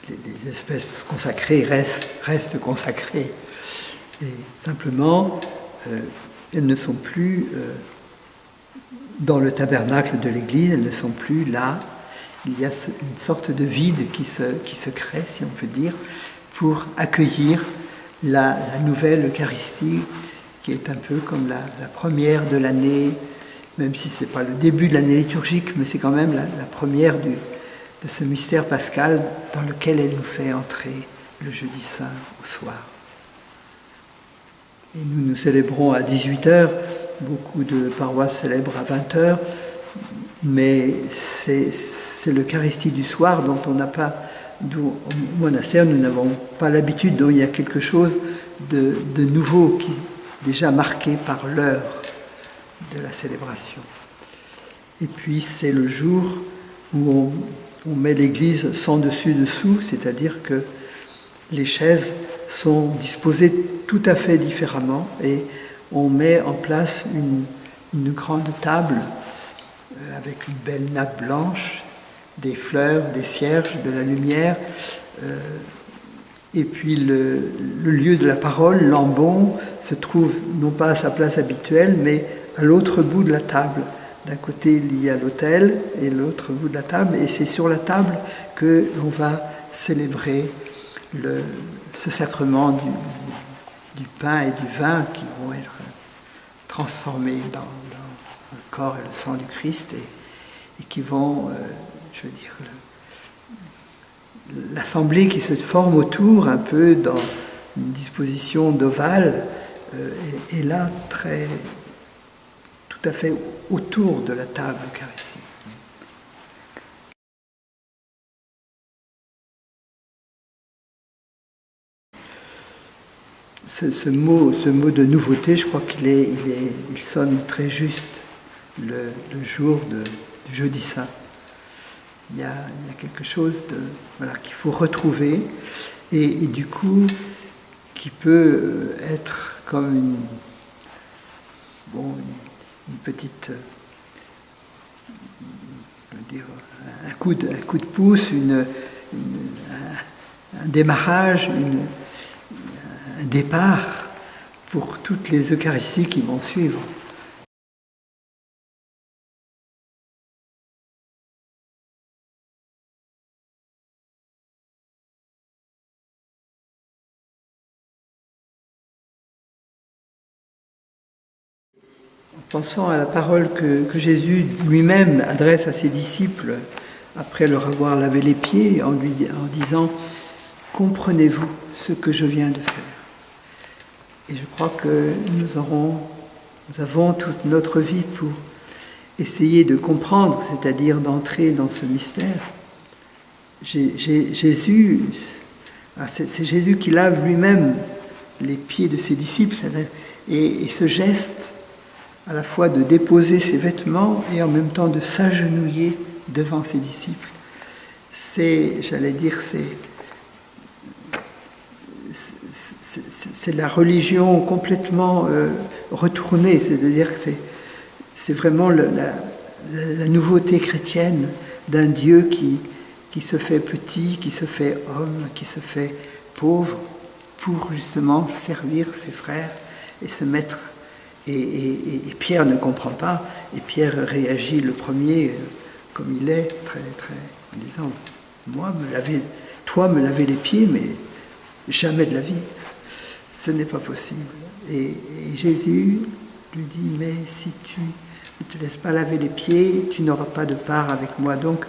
les espèces consacrées restent consacrées. Et simplement, elles ne sont plus dans le tabernacle de l'Église, elles ne sont plus là. Il y a une sorte de vide qui se crée, si on peut dire, pour accueillir la nouvelle Eucharistie, qui est un peu comme la première de l'année, même si ce n'est pas le début de l'année liturgique, mais c'est quand même la première de ce mystère pascal dans lequel elle nous fait entrer le jeudi saint au soir. Et nous célébrons à 18h, beaucoup de paroisses célèbrent à 20h, mais c'est l'Eucharistie du soir dont on n'a pas, au monastère nous n'avons pas l'habitude, dont il y a quelque chose de nouveau qui est déjà marqué par l'heure de la célébration. Et puis c'est le jour où on met l'église sans dessus-dessous, c'est-à-dire que les chaises sont disposées tout à fait différemment et on met en place une grande table avec une belle nappe blanche, des fleurs, des cierges, de la lumière, et puis le lieu de la parole, l'ambon, se trouve non pas à sa place habituelle, mais à l'autre bout de la table. D'un côté, il y a l'autel et l'autre bout de la table, et c'est sur la table que l'on va célébrer ce sacrement du pain et du vin qui vont être transformés dans le corps et le sang du Christ et qui vont, l'assemblée qui se forme autour, un peu dans une disposition d'ovale, est là tout à fait autour de la table eucharistique. Ce mot de nouveauté, je crois qu'il sonne très juste le jour du jeudi saint. Il y a quelque chose qu'il faut retrouver et du coup qui peut être comme une petite, un coup de pouce, un démarrage, un départ pour toutes les Eucharisties qui vont suivre. Pensant à la parole que Jésus lui-même adresse à ses disciples après leur avoir lavé les pieds en disant « Comprenez-vous ce que je viens de faire ?» Et je crois que nous avons toute notre vie pour essayer de comprendre, c'est-à-dire d'entrer dans ce mystère. Jésus, c'est Jésus qui lave lui-même les pieds de ses disciples, et ce geste à la fois de déposer ses vêtements et en même temps de s'agenouiller devant ses disciples. C'est la religion complètement retournée, c'est-à-dire que c'est vraiment la nouveauté chrétienne d'un Dieu qui se fait petit, qui se fait homme, qui se fait pauvre, pour justement servir ses frères et se mettre. Et Pierre ne comprend pas, et Pierre réagit le premier comme il est, très, très, en disant « Toi me laver les pieds, mais jamais de la vie, ce n'est pas possible. » Et Jésus lui dit « Mais si tu ne te laisses pas laver les pieds, tu n'auras pas de part avec moi. » Donc,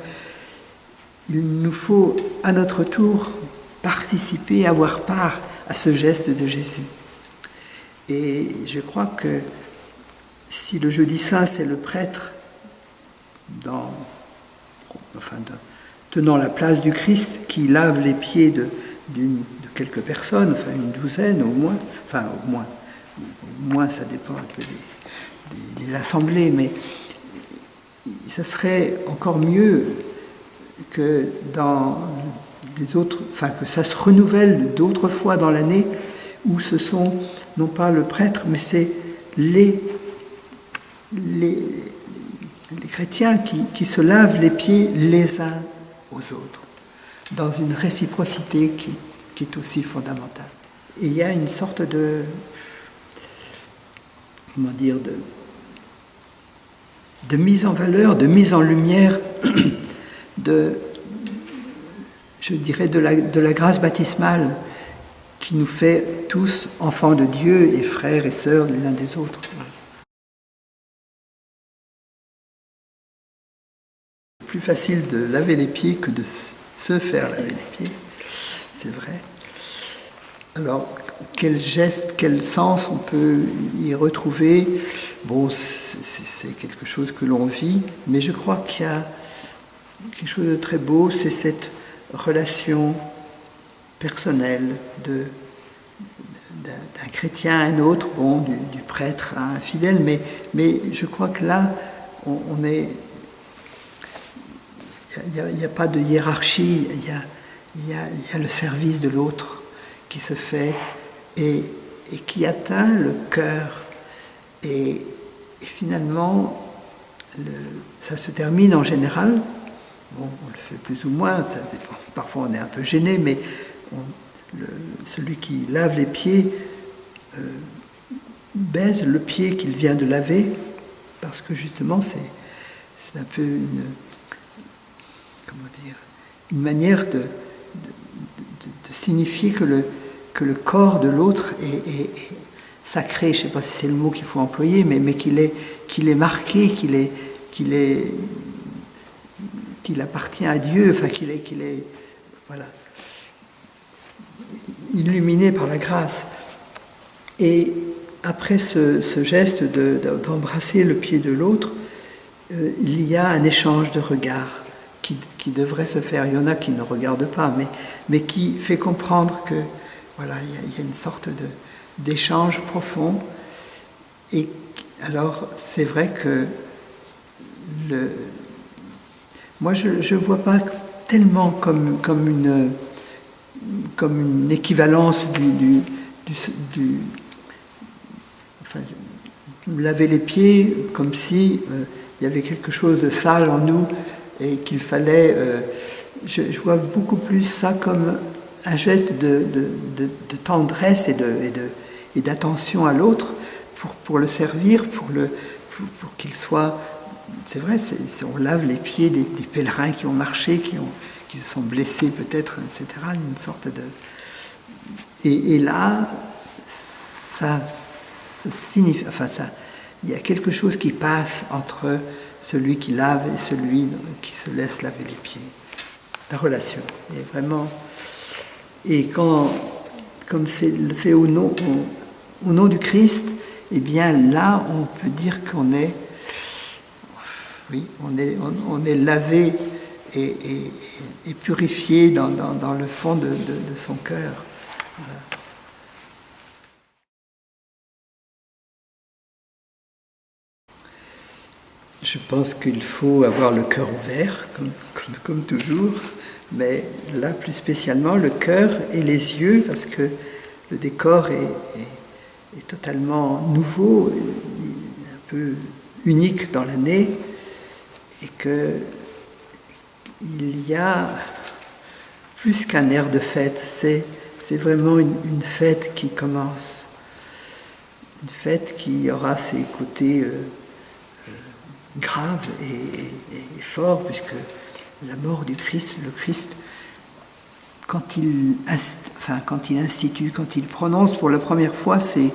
il nous faut à notre tour participer, avoir part à ce geste de Jésus. Et je crois que si le jeudi saint, c'est le prêtre tenant la place du Christ, qui lave les pieds de quelques personnes, enfin une douzaine au moins ça dépend un peu des assemblées, mais ça serait encore mieux que dans les autres, que ça se renouvelle d'autres fois dans l'année, où ce sont non pas le prêtre, mais c'est les chrétiens qui se lavent les pieds les uns aux autres. dans une réciprocité qui est aussi fondamentale. Et il y a une sorte de, comment dire, de mise en valeur, de mise en lumière, je dirais, de la grâce baptismale qui nous fait tous enfants de Dieu et frères et sœurs les uns des autres. C'est plus facile de laver les pieds que de se faire laver les pieds, c'est vrai. Alors, quel geste, quel sens on peut y retrouver? Bon, c'est quelque chose que l'on vit, mais je crois qu'il y a quelque chose de très beau, c'est cette relation personnelle d'un chrétien à un autre, bon, du prêtre à un fidèle, mais je crois que là, on est... Il n'y a pas de hiérarchie, il y a le service de l'autre qui se fait et qui atteint le cœur. Et finalement, ça se termine en général. Bon, on le fait plus ou moins, ça dépend. Parfois on est un peu gêné, mais celui qui lave les pieds baise le pied qu'il vient de laver, parce que justement c'est un peu une manière de signifier que le corps de l'autre est sacré. Je ne sais pas si c'est le mot qu'il faut employer, mais qu'il est marqué, qu'il appartient à Dieu, enfin qu'il est voilà, illuminé par la grâce. Et après ce geste d'embrasser le pied de l'autre, il y a un échange de regards qui devrait se faire. Il y en a qui ne regardent pas, mais qui fait comprendre que voilà, il y a une sorte d'échange profond. Et alors, c'est vrai que moi, je ne vois pas tellement comme une équivalence enfin, laver les pieds comme si il y avait quelque chose de sale en nous et qu'il fallait... je vois beaucoup plus ça comme un geste de tendresse et d'attention à l'autre pour le servir, pour qu'il soit... C'est vrai, on lave les pieds des pèlerins qui ont marché, qui se sont blessés peut-être, etc. Une sorte de... Et là, ça signifie... Enfin, il y a quelque chose qui passe entre celui qui lave et celui qui se laisse laver les pieds. La relation est vraiment... Et comme c'est le fait au nom du Christ, eh bien là, on peut dire qu'on est... Oui, on est lavé et purifié dans le fond de son cœur. Voilà. Je pense qu'il faut avoir le cœur ouvert, comme toujours, mais là plus spécialement le cœur et les yeux, parce que le décor est totalement nouveau, un peu unique dans l'année, et qu'il y a plus qu'un air de fête, c'est vraiment une fête qui commence, une fête qui aura ses côtés graves et forts, puisque la mort du Christ, le Christ, quand il institue, quand il prononce pour la première fois ces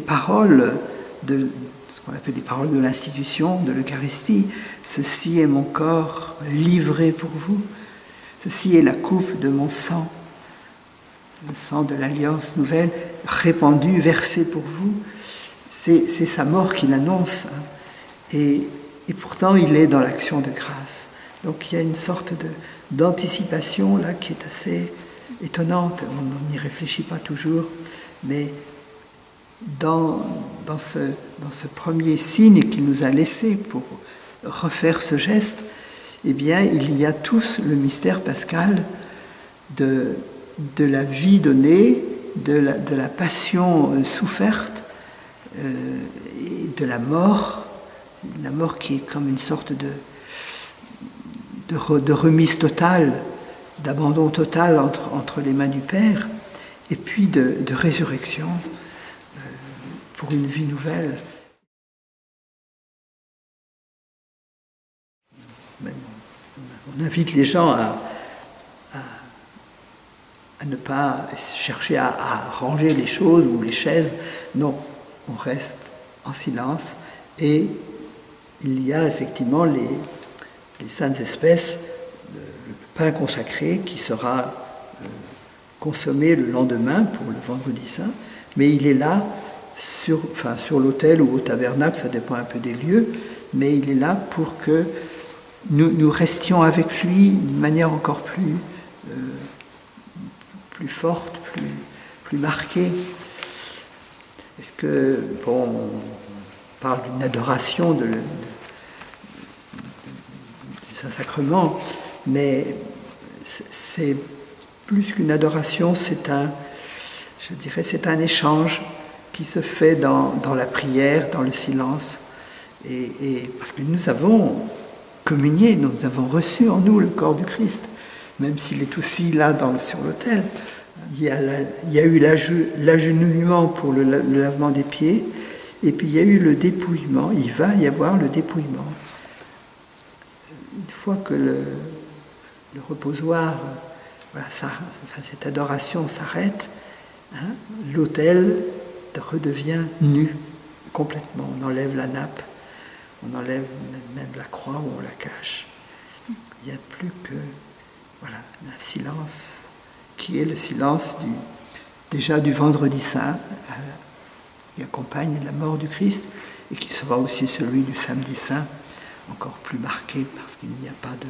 paroles de ce qu'on appelle les paroles de l'institution, de l'Eucharistie. Ceci est mon corps livré pour vous. Ceci est la coupe de mon sang, le sang de l'Alliance nouvelle, répandu, versé pour vous. C'est sa mort qu'il annonce. Et pourtant, il est dans l'action de grâce. Donc il y a une sorte d'anticipation là qui est assez étonnante. On n'y réfléchit pas toujours, mais dans ce premier signe qu'il nous a laissé pour refaire ce geste, eh bien, il y a tous le mystère pascal de la vie donnée, de la passion soufferte, et de la mort qui est comme une sorte de remise totale d'abandon total entre les mains du Père, et puis de résurrection pour une vie nouvelle. On invite les gens à ne pas chercher à ranger les choses ou les chaises. Non, on reste en silence et il y a effectivement les saintes espèces, le pain consacré qui sera consommé le lendemain pour le vendredi saint, mais il est là sur l'autel ou au tabernacle, ça dépend un peu des lieux, mais il est là pour que nous restions avec lui d'une manière encore plus forte, plus marquée. Est-ce que, on parle d'une adoration du Saint-Sacrement, mais c'est plus qu'une adoration, c'est un échange qui se fait dans la prière, dans le silence, et parce que nous avons communié, nous avons reçu en nous le corps du Christ, même s'il est aussi là sur l'autel. Il y a eu l'agenouillement pour le lavement des pieds, et puis il y a eu le dépouillement, il va y avoir le dépouillement. Une fois que le reposoir, cette adoration s'arrête, l'autel redevient nu complètement. On enlève la nappe, on enlève même la croix où on la cache. Il n'y a plus que un silence qui est le silence du vendredi saint, qui accompagne la mort du Christ et qui sera aussi celui du samedi saint, encore plus marqué parce qu'il n'y a pas de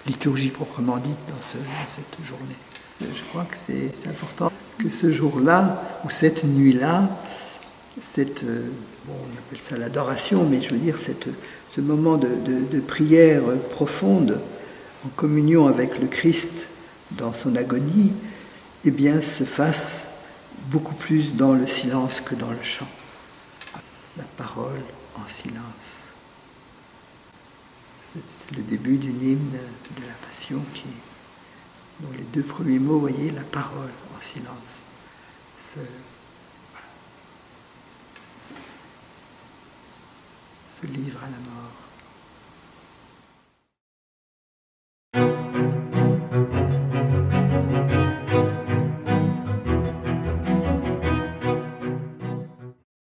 liturgie proprement dite dans cette journée. Je crois que c'est important que ce jour-là, ou cette nuit-là, on appelle ça l'adoration, mais je veux dire ce moment de prière profonde, en communion avec le Christ dans son agonie, eh bien, se fasse beaucoup plus dans le silence que dans le chant. La parole en silence. C'est le début d'une hymne de la Passion dont les deux premiers mots, vous voyez, la parole en silence. Ce livre à la mort.